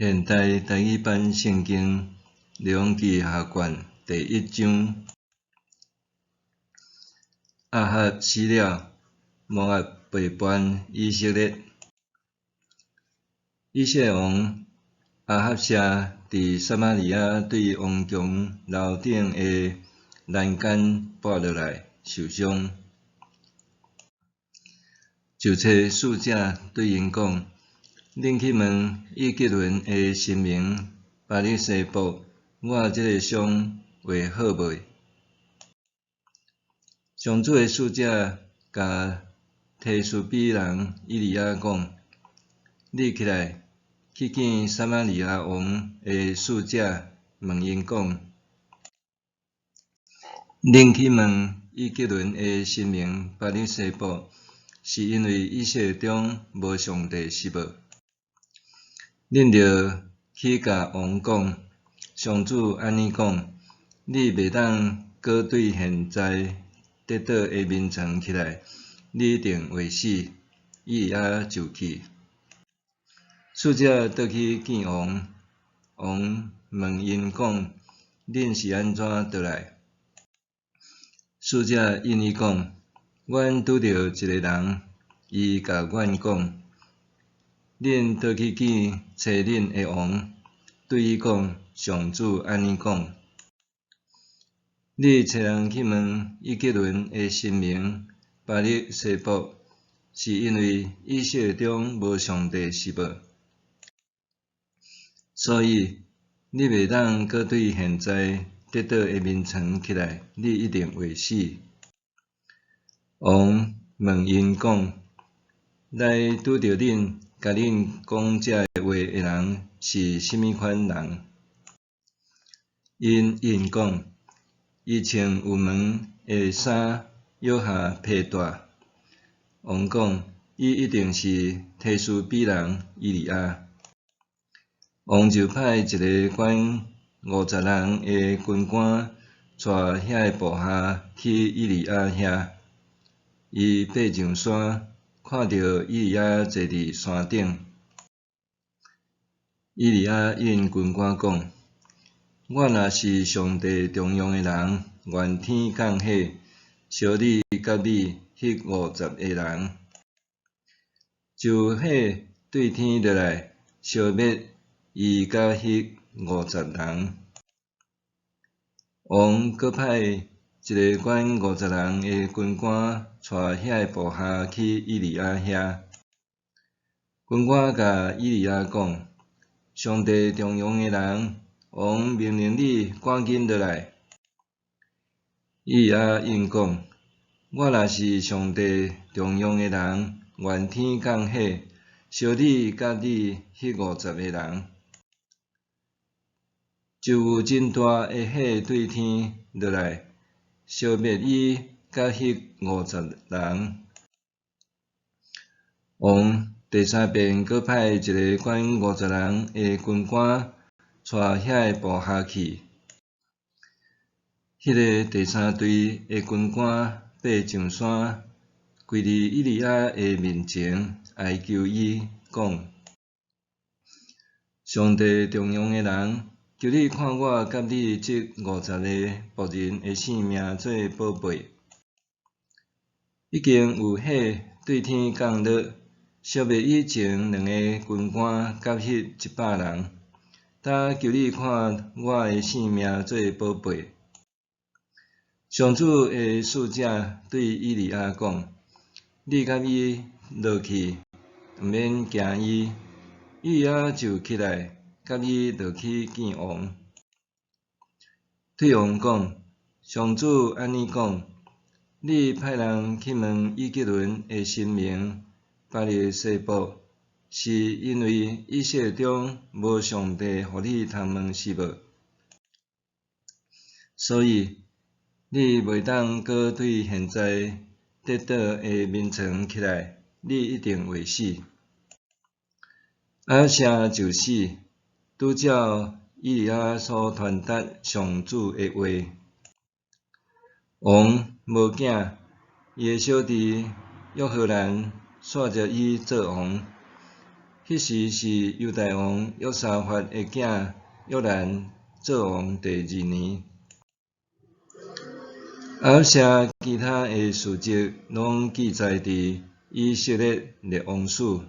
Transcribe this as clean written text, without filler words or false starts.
现代台语版圣经列王记下卷第1章。亚哈死了，摩押背叛以色列。以色列王亚哈谢伫撒玛利亚对王宫楼顶的栏杆跋落来，受伤，就找使者对因讲：恁去问以吉伦的神明巴力西卜，我即个伤会好袂？上主的使者甲提斯比人以利亚讲：你起来，去见撒玛利亚王的使者，问因讲：恁去问以吉伦的神明巴力西卜，是因为以色列中无上帝是无？恁着去甲王讲，上主安尼讲：你袂当搁对现在跌倒的面床起来，你一定会死。以利亚就去。使者倒去见王，王问因讲：恁是安怎倒来？使者应伊讲：阮拄着一个人，伊甲阮讲。恁倒去见找恁的王，对伊讲：上主安尼讲：你找人去问以吉伦的神明巴力西卜，是因为以色列中无上帝是无？所以你袂当搁对现在跌倒的面床起来，你一定会死。王问因讲：来拄着恁，甲恁讲这话的人是甚物款人？因应讲：伊穿有门的衫，腰下披带。王讲：伊一定是提斯比人以利亚。王就派一个管50人的军官，带遐个部下去以利亚遐。伊爬上山，看到以利亚坐伫山顶。以利亚应军官讲：我若是上帝重用的人，愿天降火，烧你甲你迄50个人，就火对天落来，烧灭伊甲迄50人。王搁派一个管50人的军官，带遐个部下去以利亚遐。军官甲以利亚讲：上帝重用的人，王命令你赶紧落来。以利亚应讲：我若是上帝重用的人，愿天降火，烧你甲你迄50个人。就有真大的火对天落来，烧灭伊甲迄50人。王第三遍搁派一个管50人的军官，带遐个部下去。迄个第三队的军官爬上山，跪伫以利亚的面前，哀求伊讲：上帝重用的人，求你看我甲你这50个仆人的性命做宝贝。已经有火对天降落，烧灭以前2个军官甲迄100人。但求你看我的性命做宝贝。上主的使者对以利亚讲：你甲伊落去，毋免惊伊。以利亚就起来，甲伊落去见王。对王讲：上主安尼讲：你派人去问以吉伦的神明巴力西卜，是因为以色列中无上帝互你通问是无？所以你袂当搁对现在跌倒的面床起来，你一定会死。亚哈谢就死，拄照以利亚所传达上主的话。王无囝，伊的小弟约荷兰煞接伊做王。迄时是犹大王约沙法的囝约兰做王第2年。后写其他的事迹，拢记载伫以色列列王书。